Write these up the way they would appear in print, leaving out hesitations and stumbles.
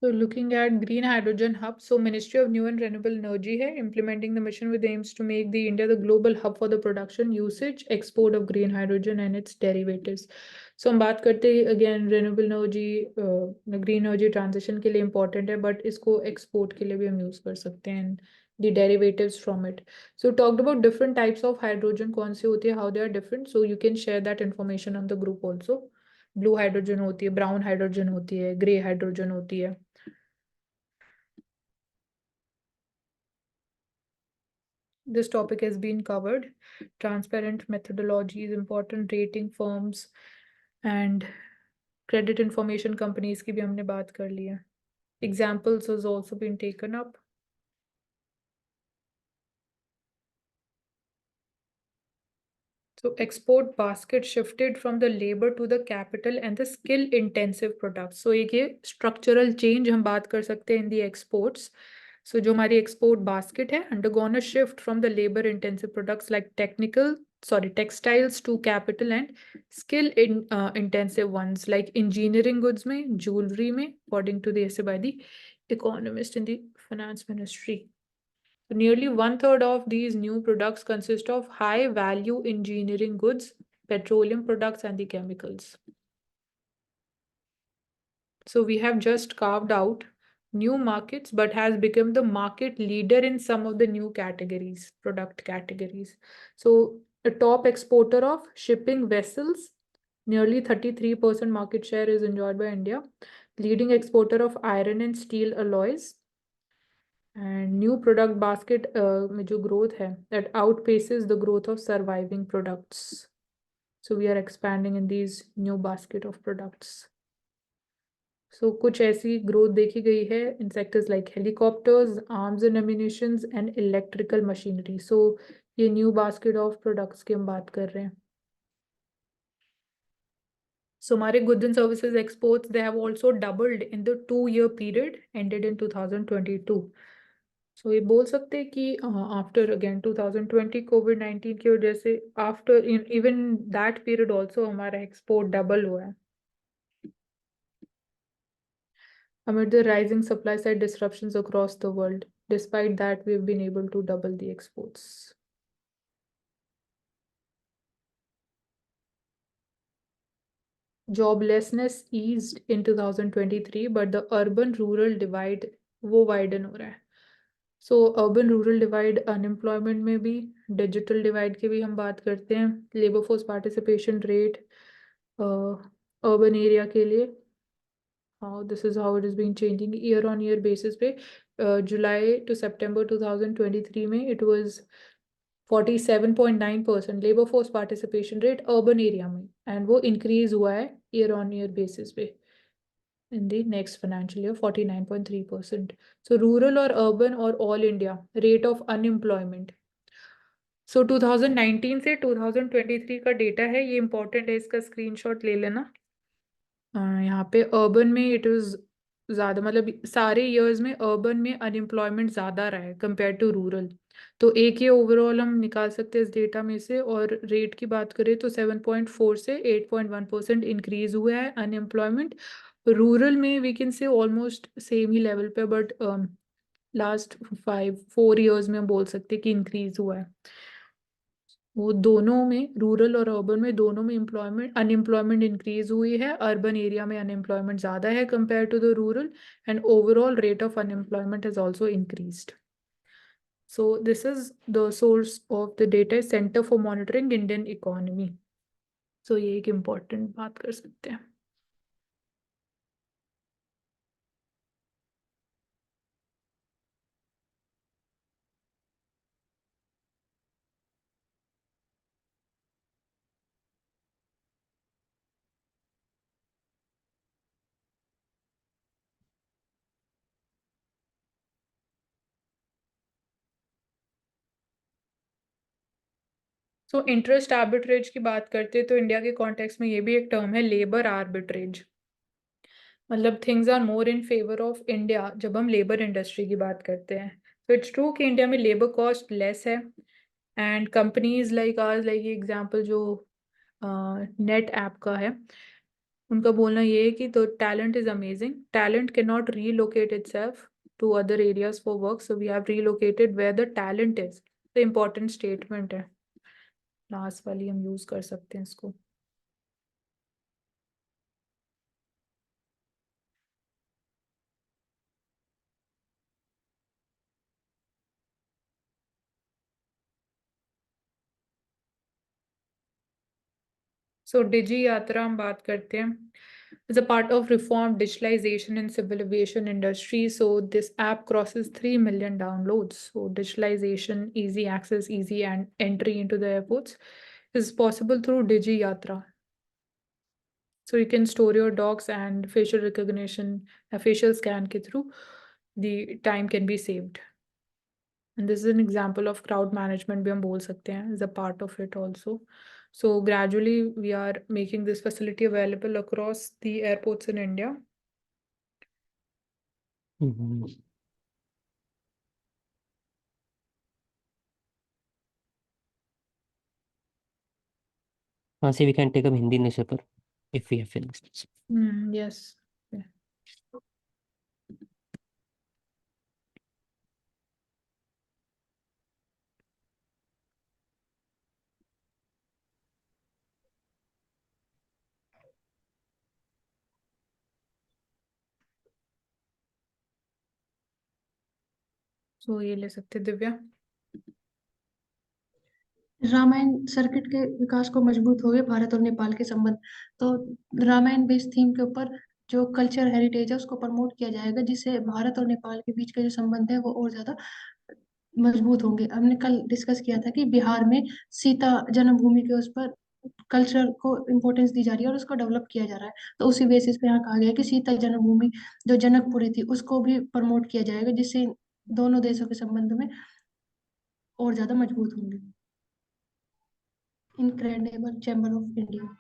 So looking at green hydrogen hub, so Ministry of New and Renewable Energy है implementing the mission with aims to make the India the global hub for the production, usage, export of green hydrogen and its derivatives. So हम बात करते हैं again renewable energy, green energy transition के लिए important है, but इसको export के लिए भी हम use कर सकते हैं the derivatives from it. So talked about different types of hydrogen, कौन सी होती है, how they are different. So you can share that information on the group also. Blue hydrogen होती है, ब्राउन हाइड्रोजन होती है, ग्रे हाइड्रोजन होती है. This topic has been covered. Transparent methodologies, important rating firms and credit information companies की भी हमने बात कर ली है. Examples has also been taken up. So export basket shifted from the labor to the capital and the skill intensive products. So एक ये structural change हम बात कर सकते हैं in the exports. So जो हमारी export basket है undergone a shift from the labor intensive products like textiles to capital and skill intensive ones like engineering goods में, jewelry में, according to the essay by the economist in the finance ministry. Nearly one-third of these new products consist of high-value engineering goods, petroleum products, and the chemicals. So we have just carved out new markets, but has become the market leader in some of the new categories, product categories. So a top exporter of shipping vessels, nearly 33% market share is enjoyed by India. Leading exporter of iron and steel alloys, and new product basket में जो growth है that outpaces the growth of surviving products. So we are expanding in these new basket of products. So कुछ ऐसी growth देखी गई है in sectors like helicopters, arms and ammunitions and electrical machinery. So ये new basket of products की हम बात कर रहे हैं. So हमारे goods and services exports, they have also doubled in the 2-year period ended in 2022. सो ये बोल सकते हैं कि आफ्टर अगेन 2020 कोविड-19 की वजह से after even that period also हमारा एक्सपोर्ट डबल हुआ है. Amid the rising supply side disruptions across the world, despite that we've been able to double the exports. Joblessness eased in 2023, but the urban rural divide वो widen हो रहा है. सो urban rural divide, unemployment में भी, digital divide की भी हम बात करते हैं, labour force participation rate urban area के लिए, how this is how it is being changing year on year basis पे. जुलाई टू सितंबर 2023 में it was 47.9% labour force participation rate urban area में, एंड वो इंक्रीज हुआ है ईयर ऑन ईयर बेसिस पे in the next financial year 49.3%. So rural or urban or all India rate of unemployment. So 2019 से 2023 का data है, ये important है, इसका स्क्रीनशॉट ले लेना. यहाँ पे अर्बन में इट इज ज़्यादा, मतलब सारे ईयर्स में अर्बन में अनएम्प्लॉयमेंट ज़्यादा रहा है कंपेयर टू रूरल. तो एक ये ओवरऑल हम निकाल सकते हैं इस डेटा में से. और रेट की बात करें तो 7.4 से 8.1% इंक्रीज हुआ है अनएम्प्लॉयमेंट. रूरल में we can say almost same ही लेवल पे, बट लास्ट 4 ईयर्स में हम बोल सकते हैं कि इंक्रीज हुआ है. वो दोनों में, रूरल और अर्बन में, दोनों में अनएम्प्लॉयमेंट इंक्रीज हुई है. अर्बन एरिया में अनएम्प्लॉयमेंट ज़्यादा है compare to the rural, and overall rate of unemployment has also increased. So this is the source of the data, Center for Monitoring Indian Economy. So ये एक important बात कर सकते हैं. सो इंटरेस्ट आर्बिट्रेज की बात करते हैं तो इंडिया के कॉन्टेक्स्ट में ये भी एक टर्म है, लेबर आर्बिट्रेज. मतलब things are more in favour of India जब हम लेबर इंडस्ट्री की बात करते हैं. तो इट्स ट्रू कि इंडिया में लेबर कॉस्ट लेस है, and companies like ours, like ये एग्जांपल जो नेट ऐप का है, उनका बोलना ये है कि तो talent is amazing, talent can not relocate itself to other areas for work, so we have relocated where the talent is. तो इम्पोर्टेंट स्टेटमेंट है, लास्ट वाली हम यूज कर सकते हैं इसको। सो डिजी यात्रा हम बात करते हैं। As a part of reform digitalization in civil aviation industry, so this app crosses 3 million downloads. So digitalization, easy access, easy and entry into the airports is possible through Digi Yatra. So you can store your docs and facial recognition, a facial scan ke through the time can be saved. And this is an example of crowd management भी हम बोल सकते हैं as a part of it also. So gradually we are making this facility available across the airports in India. हम्म, हाँ, see, we can take up Hindi newspaper if we have finished. Yes. Yeah. So ये ले सकते हैं, Divya. Ramayan circuit के विकास को मजबूत हो गए भारत और नेपाल के संबंध। तो रामायण बेस्ड थीम के ऊपर जो कल्चर हेरिटेज है उसको प्रमोट किया जाएगा, जिससे भारत और नेपाल के बीच के जो संबंध है वो और ज्यादा मजबूत होंगे। हमने कल डिस्कस किया था कि बिहार में सीता जन्मभूमि के उस पर कल्चर को इम्पोर्टेंस दी जा रही है और उसको डेवलप किया जा रहा है। तो उसी बेसिस पे यहाँ कहा गया है कि सीता जन्मभूमि जो जनकपुरी थी उसको भी प्रमोट किया जाएगा, जिससे दोनों देशों के संबंध में और ज्यादा मजबूत होंगे। Incredible chamber of India.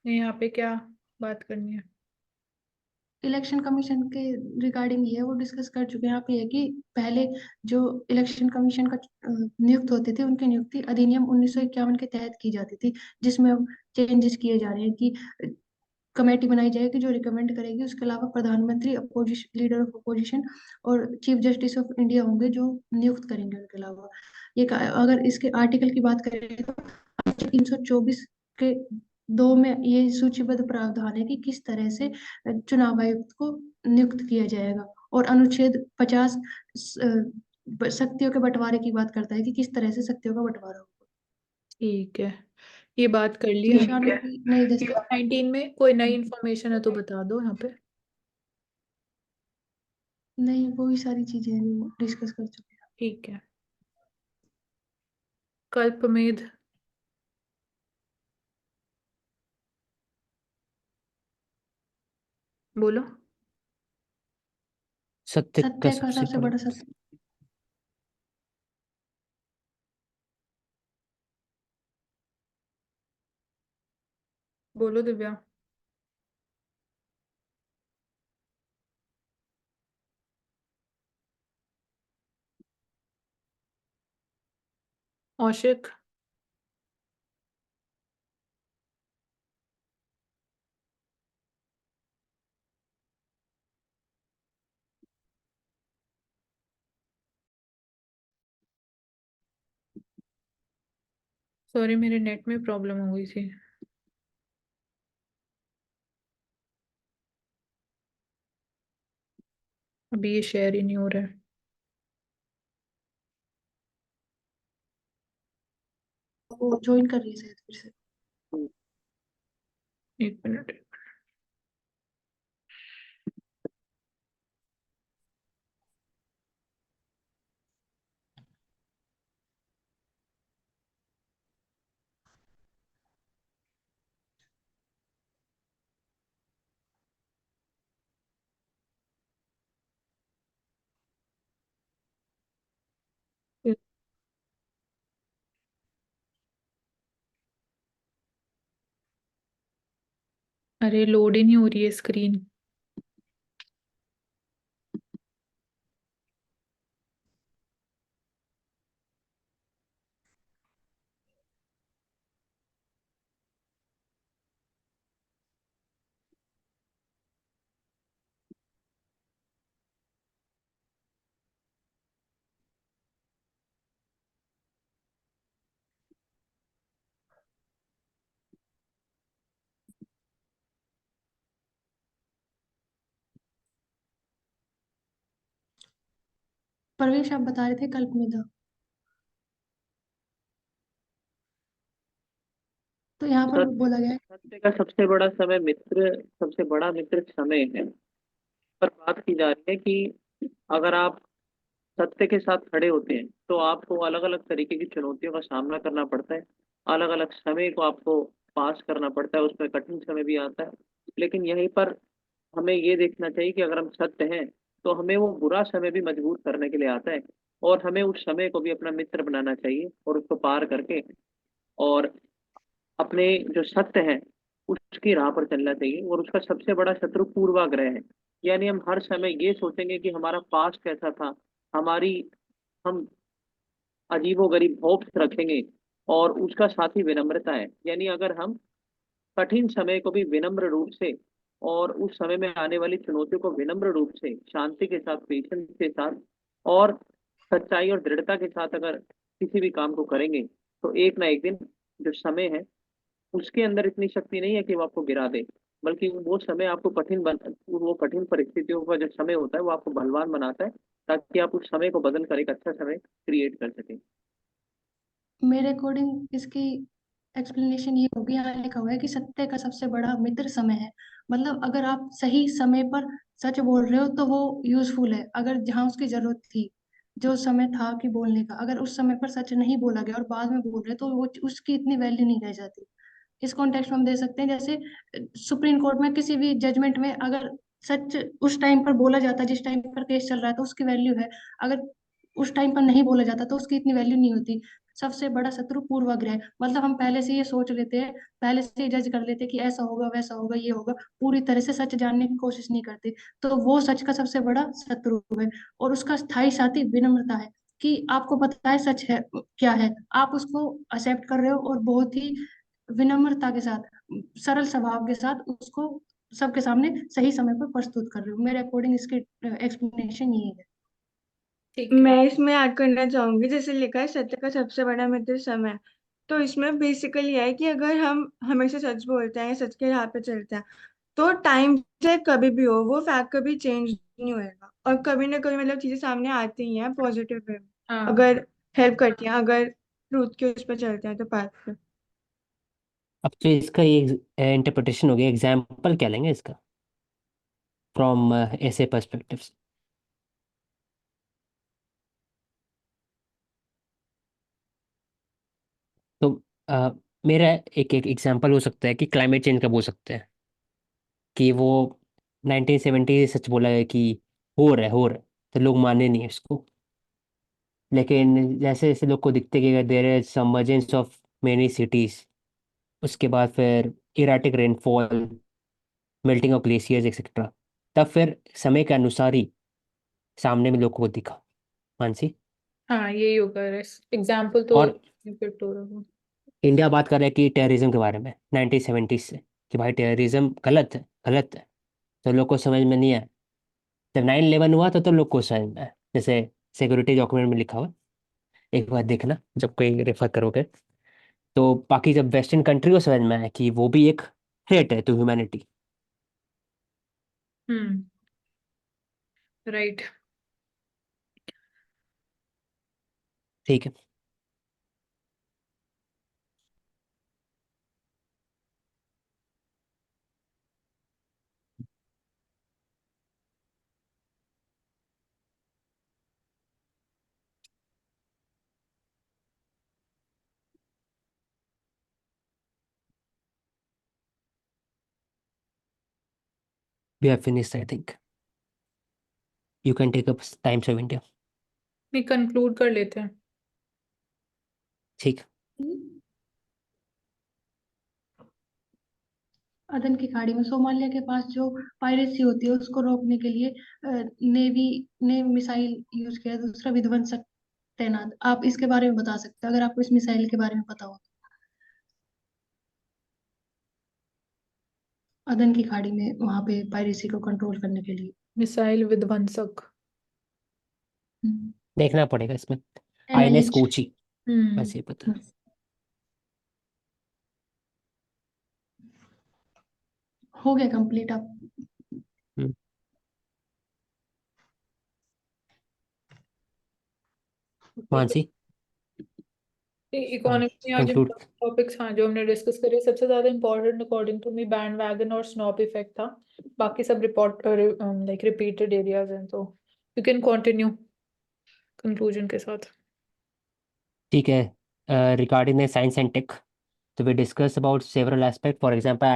यहाँ पे क्या बात करनी है? इलेक्शन कमीशन के रिगार्डिंग ये है, वो डिस्कस कर चुके हैं। यहाँ पे है कि पहले जो इलेक्शन कमीशन का नियुक्त होते थे उनकी नियुक्ति अधिनियम 1951 के तहत की जाती थी, जिसमें अब चेंजेस किए जा रहे हैं कि कमेटी बनाई जाएगी जो रिकमेंड करेगी। उसके अलावा प्रधानमंत्री, अपोजिशन लीडर ऑफ अपोजिशन और चीफ जस्टिस ऑफ इंडिया होंगे जो नियुक्त करेंगे। उनके अलावा अगर इसके आर्टिकल की बात करें तो 324 के 2 में ये सूचीबद्ध प्रावधान है कि किस तरह से चुनाव आयुक्त को नियुक्त किया जाएगा, और अनुच्छेद 50 शक्तियों के बंटवारे की बात करता है कि किस तरह से शक्तियों का बंटवारा होगा। ठीक है, ये बात कर ली दिशा हमने। की नई दस्तावेज 19 में कोई नई इंफॉर्मेशन है तो बता दो यहाँ पे। नहीं, वो भी सारी चीजें डिस्कस कर चुके हैं। ठीक है, कल्पमेध। बोलो। सत्य का सत्य का सबसे सबसे बड़ा बड़ा सत्य। बोलो दिव्या। औशिक। सॉरी, मेरे नेट में प्रॉब्लम हो गई थी। अभी ये शेयर ही नहीं हो रहा है। वो ज्वाइन कर रही है शायद फिर से। एक मिनट। अरे लोड ही नहीं हो रही है स्क्रीन। प्रवेश आप बता रहे थे कल्पनिदा, तो यहाँ पर सत्य बोला गया है। सत्य का सबसे बड़ा मित्र समय है। पर बात की जा रही है कि अगर आप सत्य के साथ खड़े होते हैं तो आपको अलग अलग तरीके की चुनौतियों का सामना करना पड़ता है। अलग अलग समय को आपको पास करना पड़ता है, उसमें कठिन समय भी आता है। लेकिन यहीं पर हमें ये देखना चाहिए कि अगर हम सत्य हैं तो हमें वो बुरा समय भी मजबूत करने के लिए आता है, और हमें उस समय को भी अपना मित्र बनाना चाहिए और उसको पार करके और अपने जो सत्य है उसकी राह पर चलना चाहिए। और उसका सबसे बड़ा शत्रु पूर्वाग्रह है। यानी हम हर समय ये सोचेंगे कि हमारा पास्ट कैसा था, हमारी हम अजीबोगरीब होप्स रखेंगे। और उसका साथ ही विनम्रता है। यानी अगर हम कठिन समय को भी विनम्र रूप से और उस समय में आने वाली चुनौतियों को विनम्र रूप से शांति के साथ, पेशेंस के साथ और सच्चाई और दृढ़ता के साथ अगर किसी भी काम को करेंगे तो एक ना एक दिन जो समय है उसके अंदर इतनी शक्ति नहीं है कि वो आपको गिरा दे, बल्कि वो समय आपको वो कठिन परिस्थितियों का जो समय होता है वो आपको बलवान बनाता है, ताकि आप उस समय को बदल कर एक अच्छा समय क्रिएट कर सकें। मेरे अकॉर्डिंग इसकी एक्सप्लेनेशन ये होगी, यहाँ लिखा हुआ है कि सत्य का सबसे बड़ा मित्र समय है। मतलब अगर आप सही समय पर सच बोल रहे हो तो वो यूजफुल है। अगर जहाँ उसकी जरूरत थी, जो समय था कि बोलने का, अगर उस समय पर सच नहीं बोला गया और बाद में बोल रहे तो वो उसकी इतनी वैल्यू नहीं रह जाती। इस कॉन्टेक्स्ट में हम दे सकते हैं, जैसे सुप्रीम कोर्ट में किसी भी जजमेंट में अगर सच उस टाइम पर बोला जाता, जिस टाइम पर केस चल रहा है, तो उसकी वैल्यू है। अगर उस टाइम पर नहीं बोला जाता तो उसकी इतनी वैल्यू नहीं होती। सबसे बड़ा शत्रु पूर्वाग्रह, मतलब हम पहले से ये सोच लेते हैं, पहले से ये जज कर लेते हैं कि ऐसा होगा, वैसा होगा, ये होगा, पूरी तरह से सच जानने की कोशिश नहीं करते। तो वो सच का सबसे बड़ा शत्रु है। और उसका स्थायी साथी विनम्रता है, कि आपको पता है सच है क्या है, आप उसको एक्सेप्ट कर रहे हो और बहुत ही विनम्रता के साथ, सरल स्वभाव के साथ उसको सबके सामने सही समय पर प्रस्तुत कर रहे हो। मेरे अकॉर्डिंग इसकी एक्सप्लेनेशन ये है। ठीक है। मैं इसमें ऐड करना चाहूंगी, जैसे लिखा है सत्य का सबसे बड़ा मित्र समय। तो इसमें बेसिकली है कि अगर हम हमेशा सच बोलते हैं या सच के राह पे चलते हैं तो टाइम से कभी भी हो वो फैक्ट कभी चेंज नहीं होएगा, और कभी ना कभी मतलब चीजें सामने आती ही हैं पॉजिटिव वे में, हाँ, अगर हेल्प करती हैं, अगर ट्रूथ के उस पर चलते हैं तो पाथ पे। अब तो इसका ये इंटरप्रिटेशन हो गया, एग्जाम्पल क्या लेंगे इसका फ्रॉम ऐसे पर्सपेक्टिव। तो अ, मेरा एक एक एग्जाम्पल हो सकता है कि क्लाइमेट चेंज का बोल सकते हैं कि वो 1970 सच बोला है कि हो रहा है, तो लोग माने नहीं इसको। लेकिन जैसे जैसे लोग को दिखते कि there is submergence of many cities, उसके बाद फिर erratic rainfall, melting of glaciers etcetera, तब फिर समय के अनुसार ही सामने में लोगों को दिखा। मानसी। हाँ, यही होगा। एग्जाम्पल तो और फिट हो रहा हूँ। इंडिया बात कर रहा है कि टेररिज्म के बारे में 1970 से, कि भाई टेररिज्म गलत है, गलत है। तो लोग को समझ में नहीं आया। जब 9/11 हुआ तो लोग को समझ में आया, जैसे सिक्योरिटी डॉक्यूमेंट में लिखा हुआ है। एक बार देखना जब कोई रेफर करोगे। तो बाकी जब वेस्टर्न कंट्री को समझ में आया कि वो भी एक थ्रेट है टू ह्यूमैनिटी। हम्म। राइट। ठीक है। We have finished I think. You can take up Times of India. नहीं, कंक्लूड कर लेते हैं। ठीक। अदन की खाड़ी में सोमालिया के पास जो पायरेसी होती है उसको रोकने के लिए नेवी ने मिसाइल यूज किया, दूसरा विध्वंसक तैनात। आप इसके बारे में बता सकते हो अगर आपको इस मिसाइल के बारे में पता हो। अदन की खाड़ी में वहां पे पायरेसी को कंट्रोल करने के लिए। मिसाइल विध्वंसक। देखना पड़ेगा इसमें। INS NIH। कोची, हम्म। बस ये पता है। हो गया कंप्लीट आप। हम्म। मानसी, इकोनॉमी में आज कंक्लूड। टॉपिक्स हाँ जो हमने डिस्कस करे सबसे ज्यादा important according to me bandwagon और स्नॉप इफेक्ट था। बाकी सब रिपोर्ट लाइक रिपीटेड एरियाज हैं, तो यू कैन कंटिन्यू कंक्लूजन के साथ। ठीक है, regarding the science and tech, तो we discuss about several aspect, for example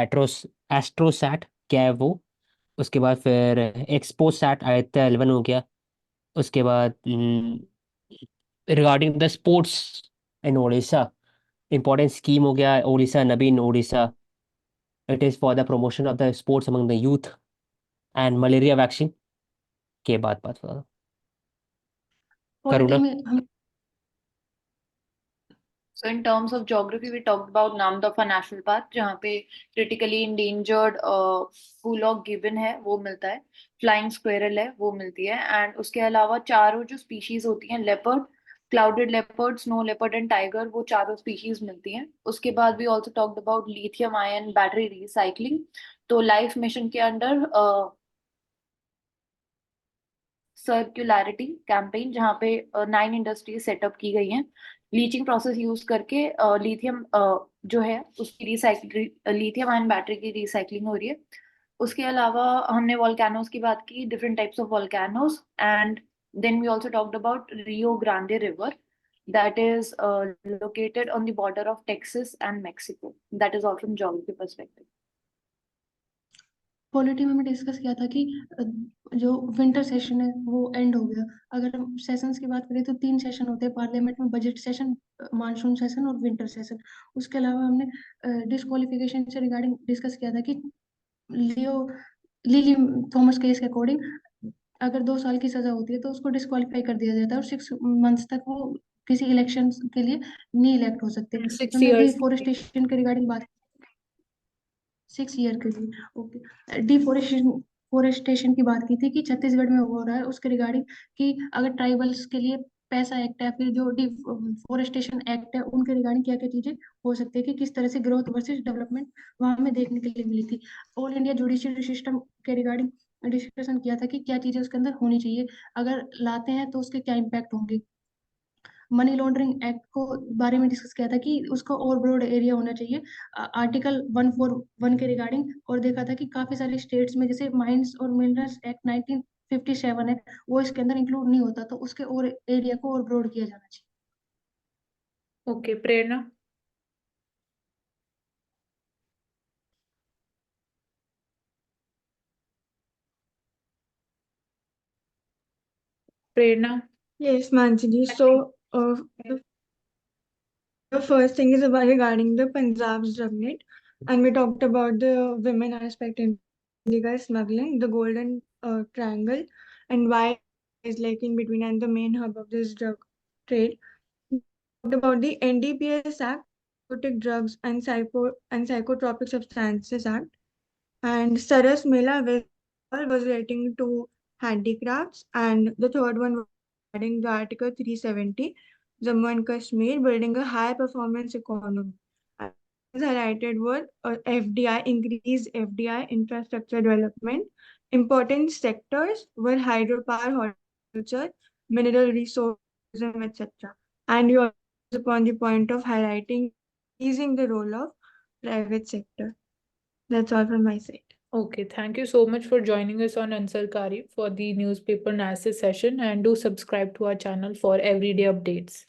AstroSat क्या है वो, उसके बाद फिर एक्सपोसैट आदित्य L1 हो गया, उसके बाद regarding the sports in Odisha, important scheme हो गया Odisha Naveen Odisha, it is for the promotion of the sports among the youth, and malaria vaccine के बाद बात बता दो। पॉलिटी करुणा। में हम So in terms of geography, we talked about Namdapha National Park, जहाँ पे critically endangered bullock gibbon है वो मिलता है, flying squirrel है वो मिलती है, and उसके अलावा चारों जो species होती हैं, leopard, clouded leopard, snow leopard and tiger, वो चारों species मिलती हैं। उसके बाद we also talked about lithium ion battery recycling, तो लाइफ मिशन के अंडर सर्कुलैरिटी कैंपेन जहाँ पे 9 इंडस्ट्रीज सेटअप की गई हैं, लीचिंग प्रोसेस यूज करके लिथियम जो है उसकी रिसाइकिल, लिथियम आयन बैटरी की रिसाइकलिंग हो रही है। उसके अलावा हमने वॉल्केनोज की बात की, different types of volcanoes, and then we also talked about Rio Grande river that is located on the border of Texas and Mexico. That is all from geography perspective. Polity में discuss किया था कि जो winter session है वो and हो गया। अगर हम सेशंस की बात करें तो 3 सेशन होते हैं पार्लियामेंट में, बजट सेशन, मानसून सेशन और विंटर सेशन। उसके अलावा हमने डिस्क्वालिफिकेशन से रिगार्डिंग डिस्कस किया था कि लिली थॉमस केस के अकॉर्डिंग अगर 2 साल की सजा होती है तो उसको डिस्क्वालीफाई कर दिया जाता है और 6 मंथ्स तक वो किसी इलेक्शन के लिए नहीं इलेक्ट हो सकते। 6 हमने years डिफोरेस्टेशन के रिगार्डिंग बात 6 ईयर के लिए, ओके। डिफोरेस्टेशन की बात की थी कि छत्तीसगढ़ में हो रहा है उसके रिगार्डिंग कि अगर ट्राइबल्स के लिए पैसा एक्ट है, फिर जो डिफोरेस्टेशन एक्ट है उनके रिगार्डिंग क्या क्या चीजें हो सकती है, कि किस तरह से ग्रोथ वर्सेस डेवलपमेंट वहां हमें देखने के लिए मिली थी। ऑल इंडिया जुडिशियरी सिस्टम के रिगार्डिंग डिस्कशन किया था कि क्या चीजें उसके अंदर होनी चाहिए, अगर लाते हैं तो उसके क्या इम्पैक्ट होंगे। मनी लॉन्ड्रिंग एक्ट को बारे में डिस्कस किया था कि उसका और ब्रॉड एरिया होना चाहिए आर्टिकल 141 के रिगार्डिंग, और देखा था कि काफी सारे स्टेट्स में जैसे माइंस और मिनरल्स एक्ट 1957 है वो इसके अंदर इंक्लूड नहीं होता, तो उसके और एरिया को और ब्रॉड किया जाना चाहिए। Okay Prerna. Prerna. Yes, Mansi. So, the first thing is about regarding the Punjab's drug net, and we talked about the women aspect in illegal smuggling, the golden triangle, and why it is like in between and the main hub of this drug trade. We talked about the NDPS Act, Narcotic Drugs and Psychotropic Substances Act, and Saras Mela was relating to handicrafts, and the third one was regarding the Article 370, Jammu and Kashmir, building a high performance economy. And as highlighted were FDI, increased FDI infrastructure development. Important sectors were hydropower, horticulture, mineral resources, etc. And you also upon the point of highlighting increasing the role of private sector. That's all from my side. Okay, thank you so much for joining us on Ansarkari for the newspaper analysis session, and do subscribe to our channel for everyday updates.